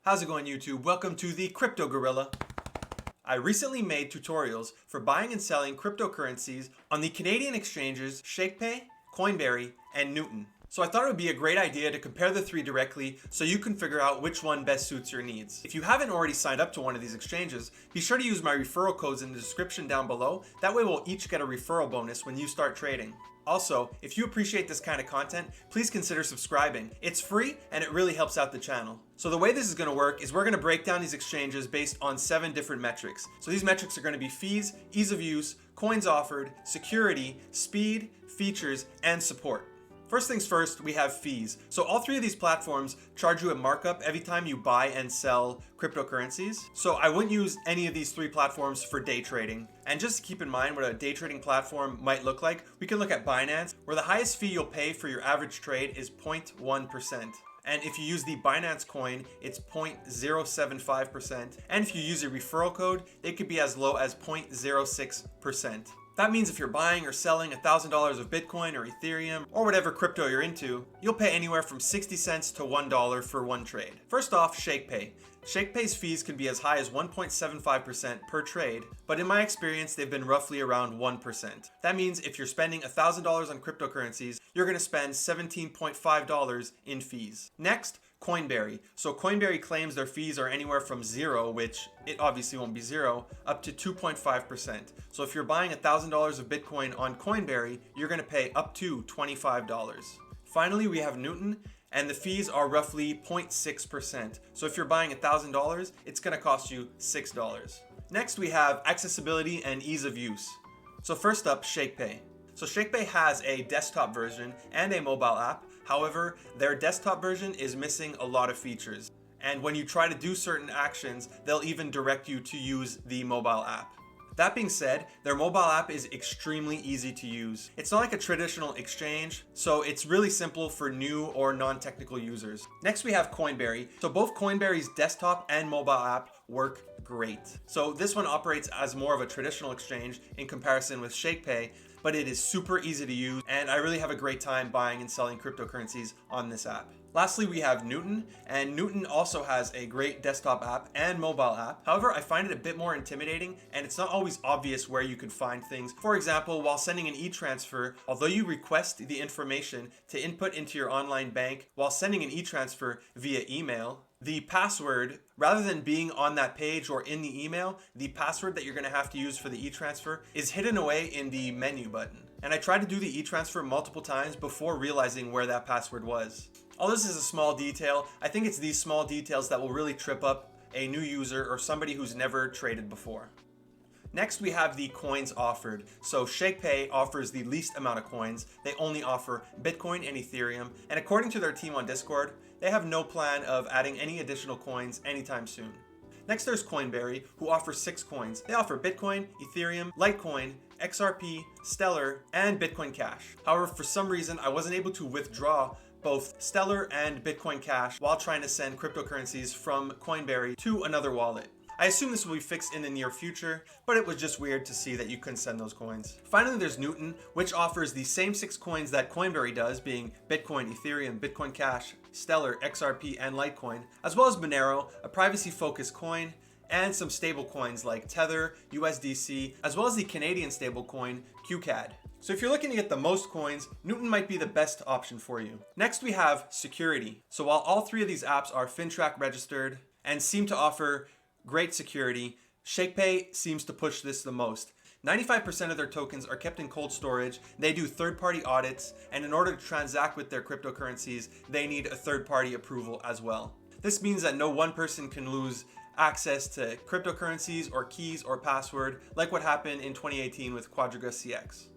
How's it going, YouTube? Welcome to the Crypto Gorilla. I recently made tutorials for buying and selling cryptocurrencies on the Canadian exchanges Shakepay, Coinberry, and Newton. So I thought it would be a great idea to compare the three directly so you can figure out which one best suits your needs. If you haven't already signed up to one of these exchanges, be sure to use my referral codes in the description down below. That way we'll each get a referral bonus when you start trading. Also, if you appreciate this kind of content, please consider subscribing. It's free and it really helps out the channel. So the way this is going to work is we're going to break down these exchanges based on 7 different metrics. So these metrics are going to be fees, ease of use, coins offered, security, speed, features, and support. First things first, we have fees. So all 3 of these platforms charge you a markup every time you buy and sell cryptocurrencies. So I wouldn't use any of these 3 platforms for day trading. And just to keep in mind what a day trading platform might look like, we can look at Binance, where the highest fee you'll pay for your average trade is 0.1%. And if you use the Binance coin, it's 0.075%. And if you use a referral code, it could be as low as 0.06%. That means if you're buying or selling $1,000 of Bitcoin or Ethereum or whatever crypto you're into, you'll pay anywhere from 60 cents to $1 for one trade. First off, Shakepay. Shakepay's fees can be as high as 1.75% per trade, but in my experience, they've been roughly around 1%. That means if you're spending $1,000 on cryptocurrencies, you're going to spend $17.5 in fees. Next, Coinberry. So Coinberry claims their fees are anywhere from 0, which it obviously won't be 0, up to 2.5%. So if you're buying $1,000 of Bitcoin on Coinberry, you're going to pay up to $25. Finally, we have Newton, and the fees are roughly 0.6%. So if you're buying $1,000, it's going to cost you $6. Next, we have accessibility and ease of use. So first up, Shakepay. So Shakepay has a desktop version and a mobile app. However, their desktop version is missing a lot of features. And when you try to do certain actions, they'll even direct you to use the mobile app. That being said, their mobile app is extremely easy to use. It's not like a traditional exchange, so it's really simple for new or non-technical users. Next, we have Coinberry. So both Coinberry's desktop and mobile app work great. So this one operates as more of a traditional exchange in comparison with Shakepay, but it is super easy to use, and I really have a great time buying and selling cryptocurrencies on this app. Lastly, we have Newton, and Newton also has a great desktop app and mobile app. However, I find it a bit more intimidating, and it's not always obvious where you can find things. For example, while sending an e-transfer, although you request the information to input into your online bank while sending an e-transfer via email, the password, rather than being on that page or in the email, the password that you're going to have to use for the e-transfer is hidden away in the menu button. And I tried to do the e-transfer multiple times before realizing where that password was. All this is a small detail. I think it's these small details that will really trip up a new user or somebody who's never traded before. Next, we have the coins offered. So Shakepay offers the least amount of coins. They only offer Bitcoin and Ethereum. And according to their team on Discord, they have no plan of adding any additional coins anytime soon. Next, there's Coinberry, who offers 6 coins. They offer Bitcoin, Ethereum, Litecoin, XRP, Stellar, and Bitcoin Cash. However, for some reason, I wasn't able to withdraw both Stellar and Bitcoin Cash while trying to send cryptocurrencies from Coinberry to another wallet. I assume this will be fixed in the near future, but it was just weird to see that you couldn't send those coins. Finally, there's Newton, which offers the same 6 coins that Coinberry does, being Bitcoin, Ethereum, Bitcoin Cash, Stellar, XRP, and Litecoin, as well as Monero, a privacy-focused coin, and some stable coins like Tether, USDC, as well as the Canadian stablecoin QCAD. So if you're looking to get the most coins, Newton might be the best option for you. Next, we have security. So while all 3 of these apps are FinTrack registered and seem to offer great security, Shakepay seems to push this the most. 95% of their tokens are kept in cold storage, they do third-party audits, and in order to transact with their cryptocurrencies, they need a third-party approval as well. This means that no one person can lose access to cryptocurrencies or keys or password, like what happened in 2018 with Quadriga CX.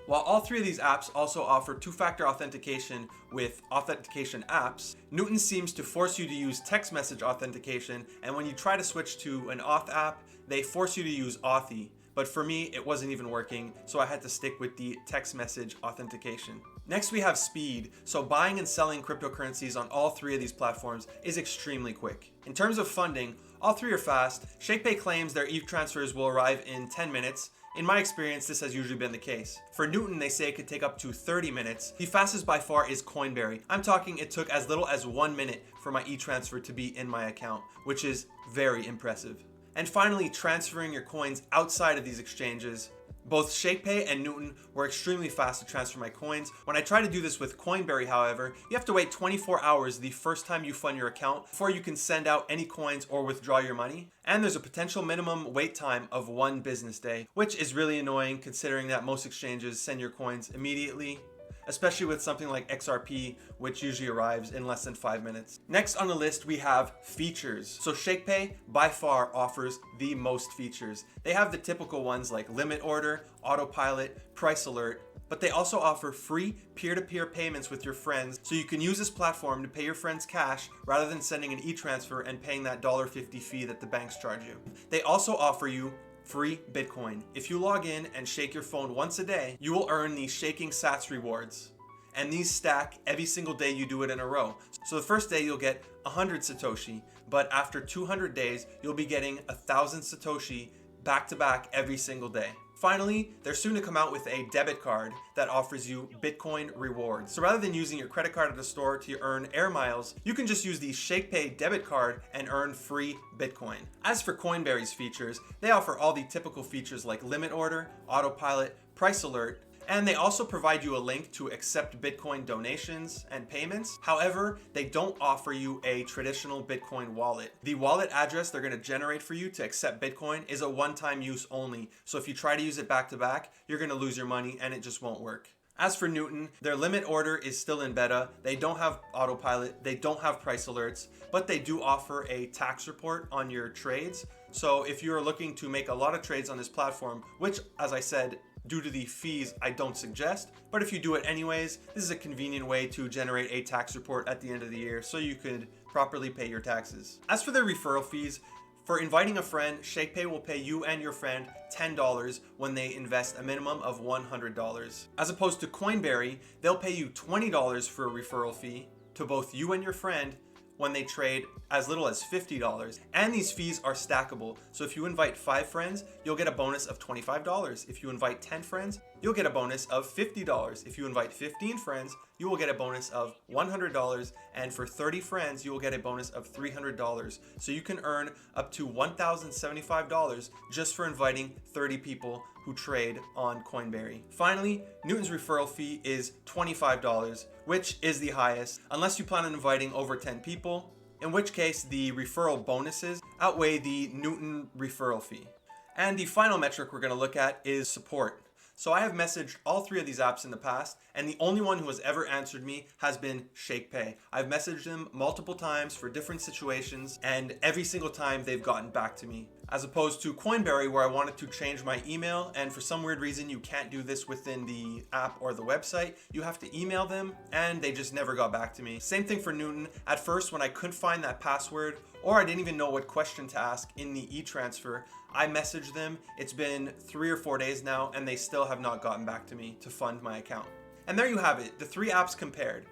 While all 3 of these apps also offer 2-factor authentication with authentication apps, Newton seems to force you to use text message authentication, and when you try to switch to an auth app, they force you to use Authy. But for me, it wasn't even working, so I had to stick with the text message authentication. Next, we have speed. So buying and selling cryptocurrencies on all 3 of these platforms is extremely quick. In terms of funding, all 3 are fast. Shakepay claims their e-transfers will arrive in 10 minutes. In my experience, this has usually been the case. For Newton, they say it could take up to 30 minutes. The fastest by far is Coinberry. I'm talking it took as little as 1 minute for my e-transfer to be in my account, which is very impressive. And finally, transferring your coins outside of these exchanges. Both Shakepay and Newton were extremely fast to transfer my coins. When I try to do this with Coinberry, however, you have to wait 24 hours the first time you fund your account before you can send out any coins or withdraw your money. And there's a potential minimum wait time of 1 business day, which is really annoying considering that most exchanges send your coins immediately, especially with something like XRP, which usually arrives in less than 5 minutes. Next on the list, we have features. So Shakepay by far offers the most features. They have the typical ones like limit order, autopilot, price alert, but they also offer free peer-to-peer payments with your friends, so you can use this platform to pay your friends cash rather than sending an e-transfer and paying that $1.50 fee that the banks charge you. They also offer you free Bitcoin. If you log in and shake your phone once a day, you will earn the shaking sats rewards. And these stack every single day you do it in a row. So the first day you'll get 100 Satoshi, but after 200 days, you'll be getting 1,000 Satoshi back to back every single day. Finally, they're soon to come out with a debit card that offers you Bitcoin rewards. So rather than using your credit card at a store to earn air miles, you can just use the Shakepay debit card and earn free Bitcoin. As for Coinberry's features, they offer all the typical features like limit order, autopilot, price alert, and they also provide you a link to accept Bitcoin donations and payments. However, they don't offer you a traditional Bitcoin wallet. The wallet address they're going to generate for you to accept Bitcoin is a one-time use only. So if you try to use it back to back, you're going to lose your money and it just won't work. As for Newton, their limit order is still in beta. They don't have autopilot, they don't have price alerts, but they do offer a tax report on your trades. So if you're looking to make a lot of trades on this platform, which, as I said, due to the fees, I don't suggest, but if you do it anyways, this is a convenient way to generate a tax report at the end of the year so you could properly pay your taxes. As for their referral fees, for inviting a friend, Shakepay will pay you and your friend $10 when they invest a minimum of $100. As opposed to Coinberry, they'll pay you $20 for a referral fee to both you and your friend when they trade as little as $50. And these fees are stackable. So if you invite 5 friends, you'll get a bonus of $25. If you invite 10 friends, you'll get a bonus of $50. If you invite 15 friends, you will get a bonus of $100. And for 30 friends, you will get a bonus of $300. So you can earn up to $1,075 just for inviting 30 people who trade on Coinberry. Finally, Newton's referral fee is $25, which is the highest, unless you plan on inviting over 10 people, in which case the referral bonuses outweigh the Newton referral fee. And the final metric we're gonna look at is support. So I have messaged all 3 of these apps in the past, and the only one who has ever answered me has been Shakepay. I've messaged them multiple times for different situations, and every single time they've gotten back to me. As opposed to Coinberry, where I wanted to change my email, and for some weird reason you can't do this within the app or the website. You have to email them, and they just never got back to me. Same thing for Newton. At first, when I couldn't find that password, or I didn't even know what question to ask in the e-transfer, I messaged them. It's been 3 or 4 days now, and they still have not gotten back to me to fund my account. And there you have it, the 3 apps compared.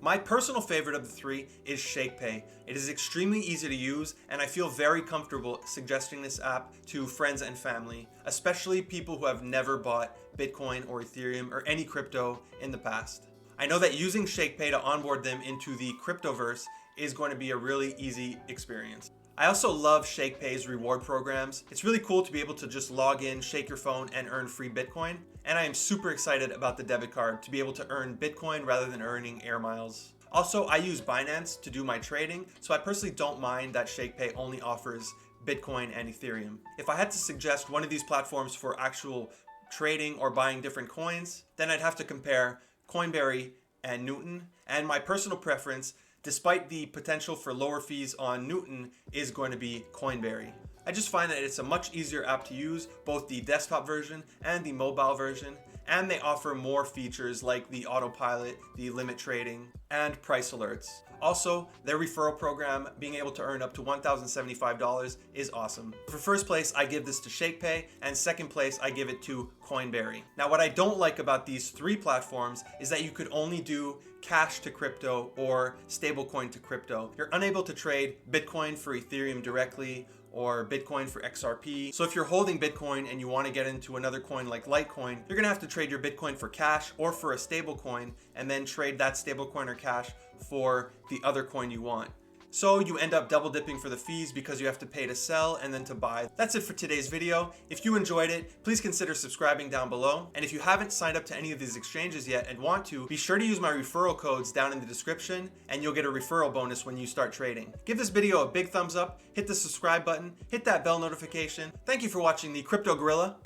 My personal favorite of the 3 is Shakepay. It is extremely easy to use, and I feel very comfortable suggesting this app to friends and family, especially people who have never bought Bitcoin or Ethereum or any crypto in the past. I know that using Shakepay to onboard them into the cryptoverse is going to be a really easy experience. I also love Shakepay's reward programs. It's really cool to be able to just log in, shake your phone, and earn free Bitcoin. And I am super excited about the debit card to be able to earn Bitcoin rather than earning air miles. Also, I use Binance to do my trading, so I personally don't mind that Shakepay only offers Bitcoin and Ethereum. If I had to suggest one of these platforms for actual trading or buying different coins, then I'd have to compare Coinberry and Newton. And my personal preference, despite the potential for lower fees on Newton, is going to be Coinberry. I just find that it's a much easier app to use, both the desktop version and the mobile version, and they offer more features like the autopilot, the limit trading, and price alerts. Also, their referral program, being able to earn up to $1,075 is awesome. For first place, I give this to Shakepay, and second place, I give it to Coinberry. Now, what I don't like about these three platforms is that you could only do cash to crypto or stablecoin to crypto. You're unable to trade Bitcoin for Ethereum directly or Bitcoin for XRP. So if you're holding Bitcoin and you want to get into another coin like Litecoin, you're gonna have to trade your Bitcoin for cash or for a stable coin, and then trade that stable coin or cash for the other coin you want. So you end up double dipping for the fees because you have to pay to sell and then to buy. That's it for today's video. If you enjoyed it, please consider subscribing down below. And if you haven't signed up to any of these exchanges yet and want to, be sure to use my referral codes down in the description and you'll get a referral bonus when you start trading. Give this video a big thumbs up, hit the subscribe button, hit that bell notification. Thank you for watching the Crypto Gorilla.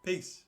Peace.